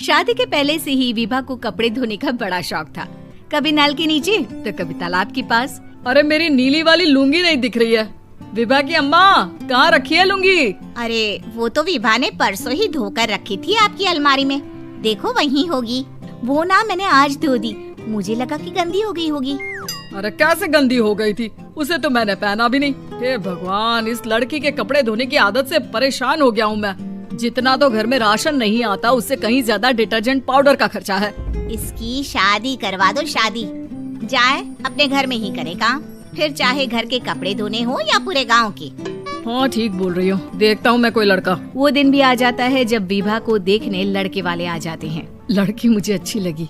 शादी के पहले से ही विभा को कपड़े धोने का बड़ा शौक था। कभी नल के नीचे तो कभी तालाब के पास। अरे मेरी नीली वाली लुंगी नहीं दिख रही है। विभा की अम्मा, कहाँ रखी है लुंगी? अरे वो तो विभा ने परसों ही धोकर रखी थी आपकी अलमारी में, देखो वहीं होगी। वो ना मैंने आज धो दी, मुझे लगा कि गंदी हो गई होगी। अरे कैसे गंदी हो गई थी? उसे तो मैंने पहना भी नहीं। हे भगवान, इस लड़की के कपड़े धोने की आदत से परेशान हो गया हूँ मैं। जितना तो घर में राशन नहीं आता, उससे कहीं ज्यादा डिटर्जेंट पाउडर का खर्चा है। इसकी शादी करवा दो, शादी जाए अपने घर में ही करे काम, फिर चाहे घर के कपड़े धोने हो या पूरे गांव के। हाँ ठीक बोल रही हूँ, देखता हूँ मैं कोई लड़का। वो दिन भी आ जाता है जब विभा को देखने लड़के वाले आ जाते हैं। लड़की मुझे अच्छी लगी।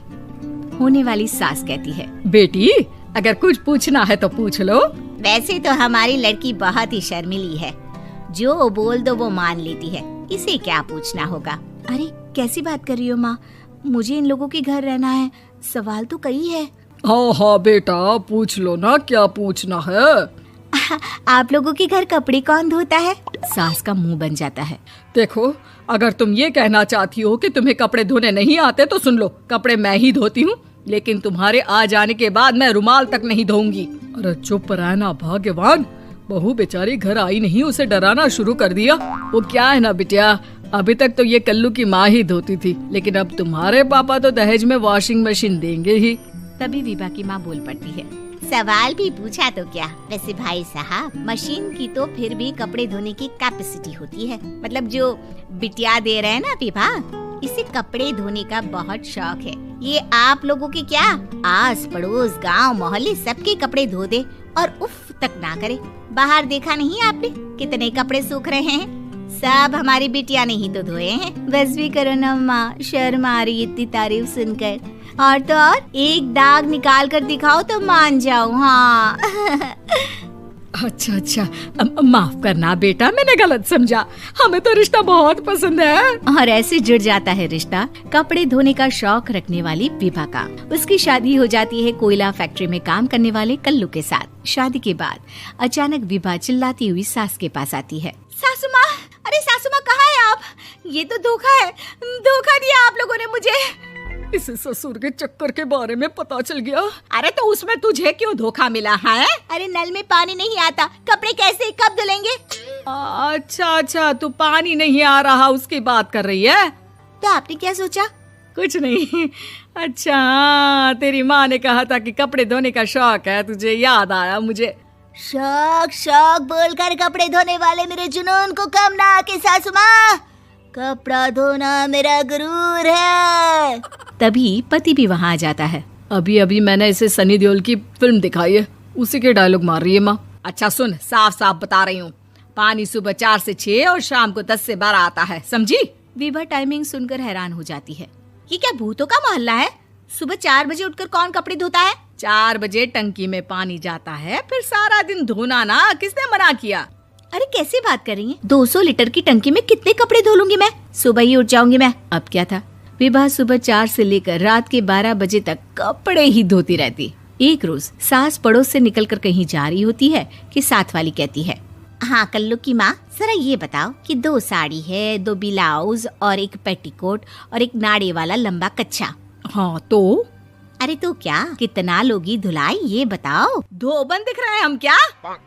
होने वाली सास कहती है, बेटी अगर कुछ पूछना है तो पूछ लो। वैसे तो हमारी लड़की बहुत ही शर्मीली है, जो बोल दो वो मान लेती है, इसे क्या पूछना होगा। अरे कैसी बात कर रही हो माँ, मुझे इन लोगों के घर रहना है, सवाल तो कई है। हाँ हाँ बेटा, पूछ लो ना, क्या पूछना है। आप लोगों के घर कपड़े कौन धोता है? सास का मुंह बन जाता है। देखो, अगर तुम ये कहना चाहती हो कि तुम्हें कपड़े धोने नहीं आते तो सुन लो, कपड़े मैं ही धोती हूँ, लेकिन तुम्हारे आ जाने के बाद मैं रुमाल तक नहीं धोऊंगी। अरे चुप रहना भाग्यवान, बहू बेचारी घर आई नहीं, उसे डराना शुरू कर दिया। वो क्या है ना बिटिया, अभी तक तो ये कल्लू की माँ ही धोती थी, लेकिन अब तुम्हारे पापा तो दहेज में वॉशिंग मशीन देंगे ही। तभी विभा की माँ बोल पड़ती है, सवाल भी पूछा तो क्या। वैसे भाई साहब, मशीन की तो फिर भी कपड़े धोने की कैपेसिटी होती है, मतलब जो बिटिया दे रहे हैं ना विभा, इसे कपड़े धोने का बहुत शौक है। ये आप लोगों के क्या, आस पड़ोस गांव मोहल्ले सबके कपड़े धो दे और उफ तक ना करे। बाहर देखा नहीं आपने कितने कपड़े सूख रहे हैं, सब हमारी बिटिया ने ही तो धोए हैं। बस भी करो ना माँ, शर्म आ रही इतनी तारीफ सुनकर। और तो और एक दाग निकाल कर दिखाओ तो मान जाओ। हाँ अच्छा, माफ करना बेटा, मैंने गलत समझा। हमें तो रिश्ता बहुत पसंद है। और ऐसे जुड़ जाता है रिश्ता कपड़े धोने का शौक रखने वाली विभा का। उसकी शादी हो जाती है कोयला फैक्ट्री में काम करने वाले कल्लू के साथ। शादी के बाद अचानक विभा चिल्लाती हुई सास के पास आती है। सासू माँ, अरे सासू माँ कहाँ है आप? ये तो धोखा है, धोखा दिया आप लोगों ने मुझे। इसे ससुर के चक्कर के बारे में पता चल गया। अरे तो उसमें तुझे क्यों धोखा मिला है? अरे नल में पानी नहीं आता, कपड़े कैसे कब धुलेंगे? अच्छा, तू पानी नहीं आ रहा उसकी बात कर रही है। तो आपने क्या सोचा? कुछ नहीं। अच्छा, तेरी माँ ने कहा था कि कपड़े धोने का शौक है तुझे, याद आया मुझे। शौक बोलकर कपड़े धोने वाले मेरे जुनून को कम ना आके सासू माँ, कपड़ा धोना मेरा गुरूर है। तभी पति भी वहाँ आ जाता है। अभी मैंने इसे सनी देओल की फिल्म दिखाई है, उसी के डायलॉग मार रही है माँ। अच्छा सुन, साफ साफ बता रही हूँ, पानी सुबह 4 से 6 और शाम को 10 से 12 आता है, समझी? विभा टाइमिंग सुनकर हैरान हो जाती है। ये क्या भूतों का मोहल्ला है? सुबह 4 बजे उठकर कौन कपड़े धोता है? 4 बजे टंकी में पानी जाता है, फिर सारा दिन धोना ना, किसने मना किया? अरे कैसे बात कर रही हैं? 200 लीटर की टंकी में कितने कपड़े धो लूंगी मैं, सुबह ही उठ जाऊंगी मैं। अब क्या था, विभा सुबह 4 से लेकर रात के 12 बजे तक कपड़े ही धोती रहती। एक रोज सास पड़ोस से निकलकर कहीं जा रही होती है कि साथ वाली कहती है, हाँ कल्लू की माँ, जरा ये बताओ कि 2 साड़ी है, 2 ब्लाउज और एक पेटीकोट और एक नाड़े वाला लंबा कच्छा। हाँ तो? अरे तो क्या, कितना लोगी धुलाई ये बताओ। धोबन दिख रहे हैं हम क्या?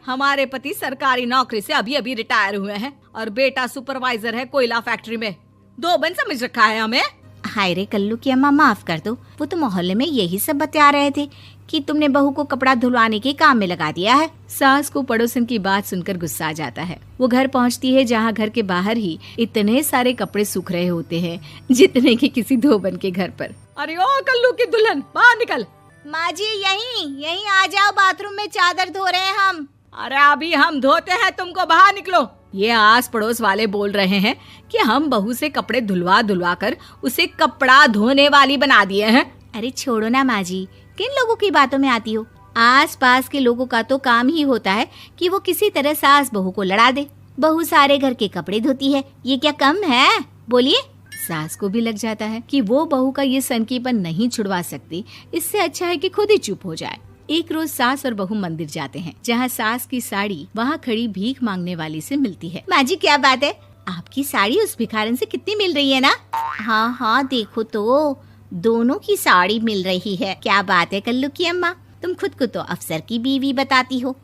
हमारे पति सरकारी नौकरी से अभी रिटायर हुए हैं और बेटा सुपरवाइजर है कोयला फैक्ट्री में। धोबन समझ रखा है हमें? हाय रे कल्लू की अम्मा, माफ कर दो, वो तो मोहल्ले में यही सब बता रहे थे कि तुमने बहू को कपड़ा धुलवाने के काम में लगा दिया है। सास को पड़ोसन की बात सुनकर गुस्सा आ जाता है। वो घर पहुंचती है जहां घर के बाहर ही इतने सारे कपड़े सूख रहे होते हैं जितने कि किसी धोबन के घर पर। अरे ओ कल्लू की दुल्हन, बाहर निकल। माँ जी यहीं आ जाओ, बाथरूम में चादर धो रहे हैं हम। अरे अभी हम धोते हैं, तुमको बाहर निकलो। ये आस पड़ोस वाले बोल रहे हैं कि हम बहू से कपड़े धुलवा कर उसे कपड़ा धोने वाली बना दिए हैं। अरे छोड़ो ना माँ जी, किन लोगों की बातों में आती हो? आस पास के लोगों का तो काम ही होता है कि वो किसी तरह सास बहू को लड़ा दे। बहू सारे घर के कपड़े धोती है, ये क्या कम है? बोलिए। सास को भी लग जाता है कि वो बहू का ये सनकीपन नहीं छुड़वा सकती, इससे अच्छा है कि खुद ही चुप हो जाए। एक रोज सास और बहू मंदिर जाते हैं, जहाँ सास की साड़ी वहाँ खड़ी भीख मांगने वाली से मिलती है। माँ जी क्या बात है, आपकी साड़ी उस भिखारन से कितनी मिल रही है ना? हाँ हाँ देखो तो, दोनों की साड़ी मिल रही है। क्या बात है कल्लू की अम्मा, तुम खुद को तो अफसर की बीवी बताती हो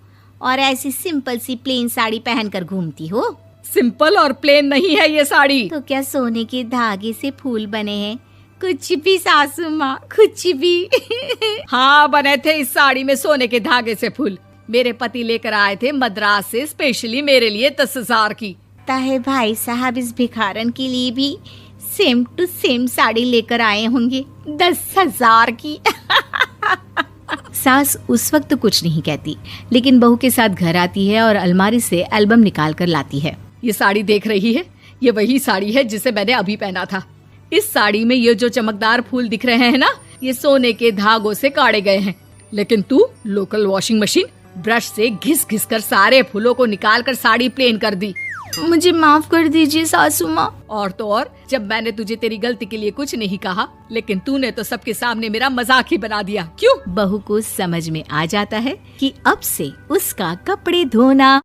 और ऐसी सिंपल सी प्लेन साड़ी पहनकर घूमती हो। सिंपल और प्लेन नहीं है ये साड़ी। तो क्या सोने के धागे से फूल बने हैं? कुछ भी सासू माँ, कुछ भी। हाँ बने थे इस साड़ी में सोने के धागे से फूल। मेरे पति लेकर आए थे मद्रास से स्पेशली मेरे लिए 10,000 की। ताहे भाई साहब इस भिखारन के लिए भी सेम टू सेम साड़ी लेकर आए होंगे 10,000 की। सास उस वक्त तो कुछ नहीं कहती, लेकिन बहू के साथ घर आती है और अलमारी से एल्बम निकाल कर लाती है। ये साड़ी देख रही है, ये वही साड़ी है जिसे मैंने अभी पहना था। इस साड़ी में ये जो चमकदार फूल दिख रहे हैं ना, ये सोने के धागों से काढ़े गए हैं। लेकिन तू लोकल वॉशिंग मशीन ब्रश से घिस घिस कर सारे फूलों को निकाल कर साड़ी प्लेन कर दी। मुझे माफ कर दीजिए सासू माँ। और तो और, जब मैंने तुझे तेरी गलती के लिए कुछ नहीं कहा, लेकिन तूने तो सबके सामने मेरा मजाक ही बना दिया। क्यों? बहू को समझ में आ जाता है कि अब से उसका कपड़े धोना